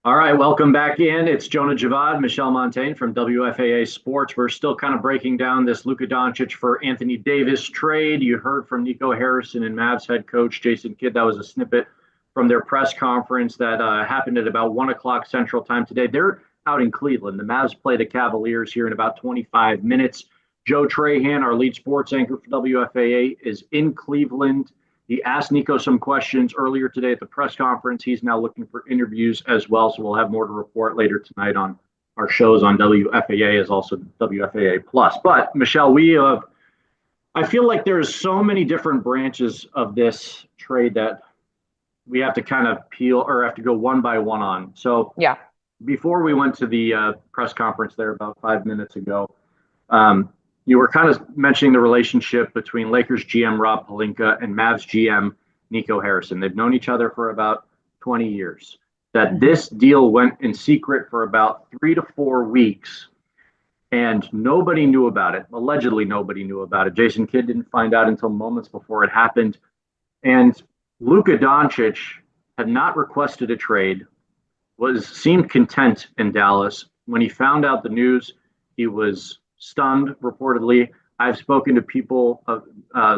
All right, welcome back in. It's Jonah Javad, Michelle Montaigne from WFAA Sports. We're still kind of breaking down this Luka Doncic for Anthony Davis trade. You heard from Nico Harrison and Mavs head coach Jason Kidd. That was a snippet from their press conference that happened at about 1 o'clock Central Time today. They're out in Cleveland. The Mavs play the Cavaliers here in about 25 minutes. Joe Trahan, our lead sports anchor for WFAA, is in Cleveland. He asked Nico some questions earlier today at the press conference. He's now looking for interviews as well, so we'll have more to report later tonight on our shows on WFAA as also WFAA Plus. But Michelle, I feel like there's so many different branches of this trade that we have to kind of peel or have to go one by one on. So Yeah. before we went to the press conference there about 5 minutes ago, you were kind of mentioning the relationship between Lakers GM Rob Pelinka and Mavs GM Nico Harrison. They've known each other for about 20 years. That this deal went in secret for about 3 to 4 weeks, and nobody knew about it. Allegedly, nobody knew about it. Jason Kidd didn't find out until moments before it happened. And Luka Doncic had not requested a trade, seemed content in Dallas. When he found out the news, he was stunned, reportedly. I've spoken to people of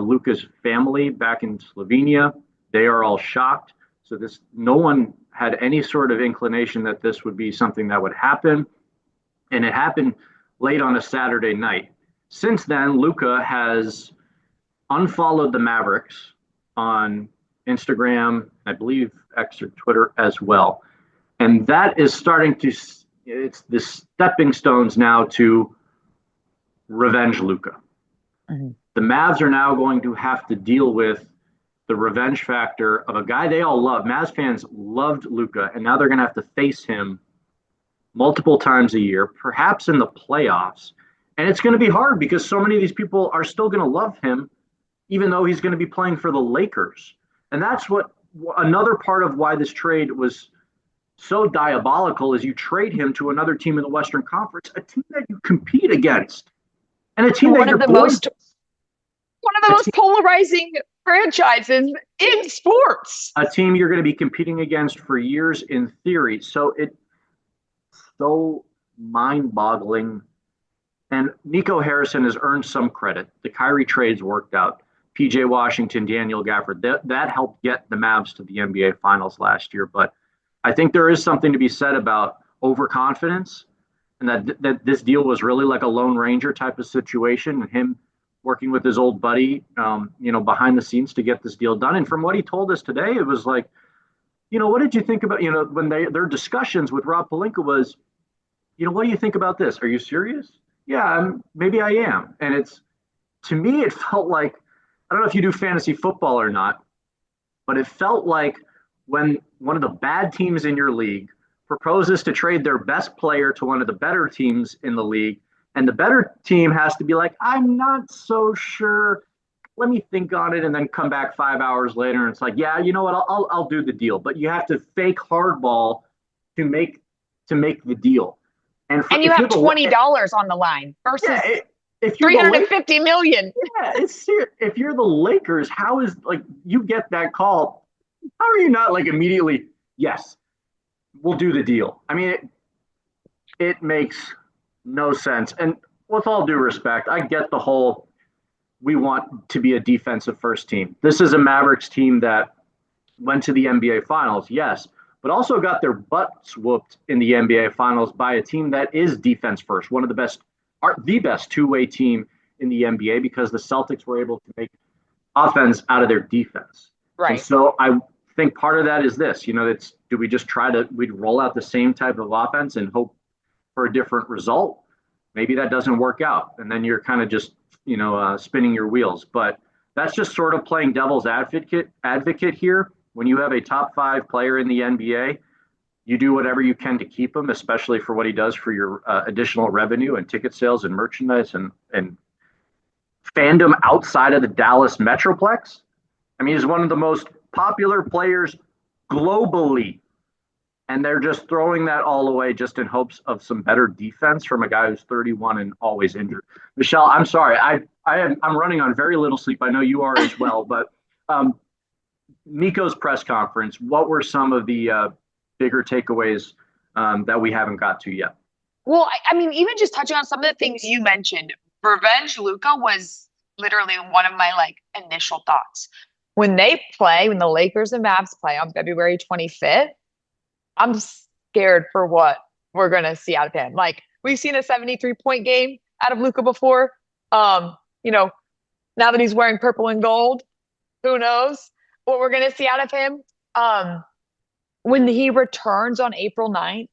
Luka's family back in Slovenia. They are all shocked. So no one had any sort of inclination that this would be something that would happen. And it happened late on a Saturday night. Since then, Luka has unfollowed the Mavericks on Instagram, I believe X or Twitter as well. And that is it's the stepping stones now to revenge Luka. The Mavs are now going to have to deal with the revenge factor of a guy they all love. Mavs fans loved Luka, and now they're going to have to face him multiple times a year, perhaps in the playoffs. And it's going to be hard because so many of these people are still going to love him, even though he's going to be playing for the Lakers. And that's another part of why this trade was so diabolical is you trade him to another team in the Western Conference, a team that you compete against. And a team one of the most polarizing franchises in sports. A team you're going to be competing against for years in theory. So it's so mind-boggling. And Nico Harrison has earned some credit. The Kyrie trades worked out. PJ Washington, Daniel Gafford, that helped get the Mavs to the NBA Finals last year. But I think there is something to be said about overconfidence, and that this deal was really like a Lone Ranger type of situation, and him working with his old buddy, behind the scenes to get this deal done. And from what he told us today, it was like, what did you think about, when their discussions with Rob Pelinka was, what do you think about this? Are you serious? Yeah, maybe I am. And to me, it felt like, I don't know if you do fantasy football or not, but it felt like when one of the bad teams in your league proposes to trade their best player to one of the better teams in the league, and the better team has to be like, I'm not so sure. Let me think on it, and then come back 5 hours later, and it's like, yeah, you know what? I'll do the deal. But you have to fake hardball to make the deal. And you have $20 on the line versus if $350 million. Yeah, it's serious. If you're the Lakers, how is you get that call? How are you not immediately? Yes, we'll do the deal. I mean, it makes no sense. And with all due respect, I get the whole we want to be a defensive first team. This is a Mavericks team that went to the NBA Finals, yes, but also got their butts whooped in the NBA Finals by a team that is defense first, one of the best two-way team in the NBA, because the Celtics were able to make offense out of their defense. Right. And so I think part of that is this, do we just we'd roll out the same type of offense and hope for a different result? Maybe that doesn't work out, and then you're kind of just, spinning your wheels. But that's just sort of playing devil's advocate here. When you have a top 5 player in the NBA, you do whatever you can to keep him, especially for what he does for your additional revenue and ticket sales and merchandise and fandom outside of the Dallas Metroplex. I mean, he's one of the most popular players globally. And they're just throwing that all away just in hopes of some better defense from a guy who's 31 and always injured. Michelle, I'm sorry. I'm running on very little sleep. I know you are as well. But Nico's press conference, what were some of the bigger takeaways that we haven't got to yet. Well, I mean, even just touching on some of the things you mentioned, revenge Luka was literally one of my like initial thoughts. When the Lakers and Mavs play on February 25th, I'm scared for what we're gonna see out of him. Like we've seen a 73-point game out of Luka before. You know, now that he's wearing purple and gold, who knows what we're gonna see out of him. When he returns on April 9th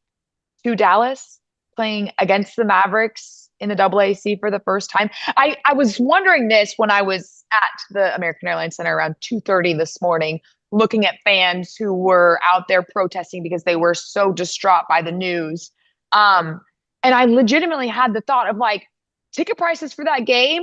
to Dallas, playing against the Mavericks in the WAC for the first time. I was wondering this when I was at the American Airlines Center around 2:30 this morning, looking at fans who were out there protesting because they were so distraught by the news. And I legitimately had the thought of like, ticket prices for that game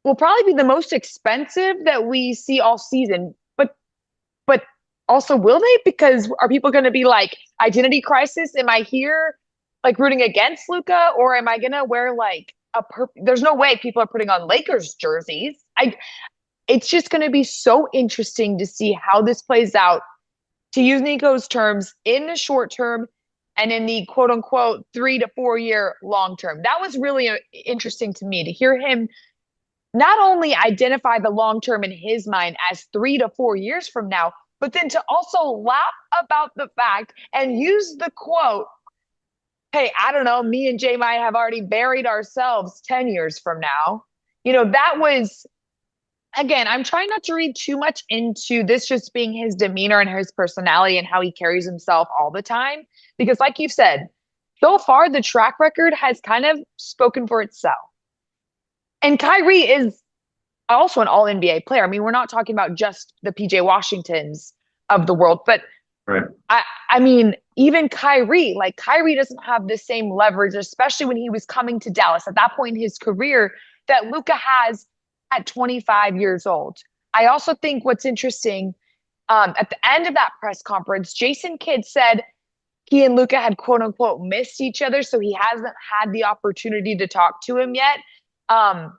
will probably be the most expensive that we see all season. But also, will they? Because are people going to be like, identity crisis? Am I here like rooting against Luka, or am I going to wear like there's no way people are putting on Lakers jerseys. It's just going to be so interesting to see how this plays out, to use Nico's terms, in the short term and in the quote unquote 3 to 4 year long term. That was really interesting to me to hear him not only identify the long term in his mind as 3 to 4 years from now, but then to also laugh about the fact and use the quote, hey, I don't know, me and Jay might have already buried ourselves 10 years from now. That was, again, I'm trying not to read too much into this just being his demeanor and his personality and how he carries himself all the time. Because like you've said, so far the track record has kind of spoken for itself. And Kyrie is also an all NBA player. I mean, we're not talking about just the PJ Washingtons of the world, but right. I mean, even Kyrie doesn't have the same leverage, especially when he was coming to Dallas at that point in his career, that Luka has at 25 years old. I also think what's interesting, at the end of that press conference, Jason Kidd said he and Luka had quote unquote missed each other, so he hasn't had the opportunity to talk to him yet.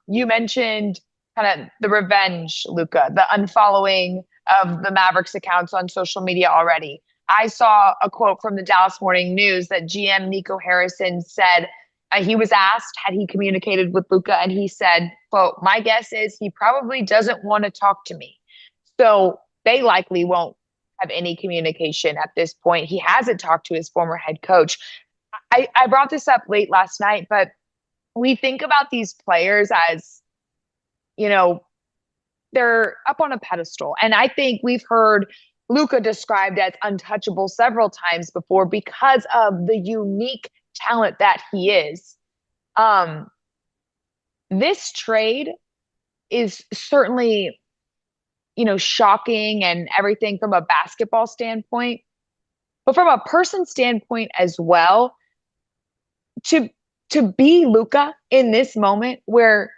You mentioned kind of the revenge, Luka, the unfollowing of the Mavericks accounts on social media already. I saw a quote from the Dallas Morning News that GM Nico Harrison said he was asked, had he communicated with Luka, and he said, quote, my guess is he probably doesn't want to talk to me. So they likely won't have any communication at this point. He hasn't talked to his former head coach. I brought this up late last night, but we think about these players as, they're up on a pedestal. And I think we've heard Luka described as untouchable several times before because of the unique talent that he is. This trade is certainly, shocking and everything from a basketball standpoint, but from a person standpoint as well, to be Luka in this moment where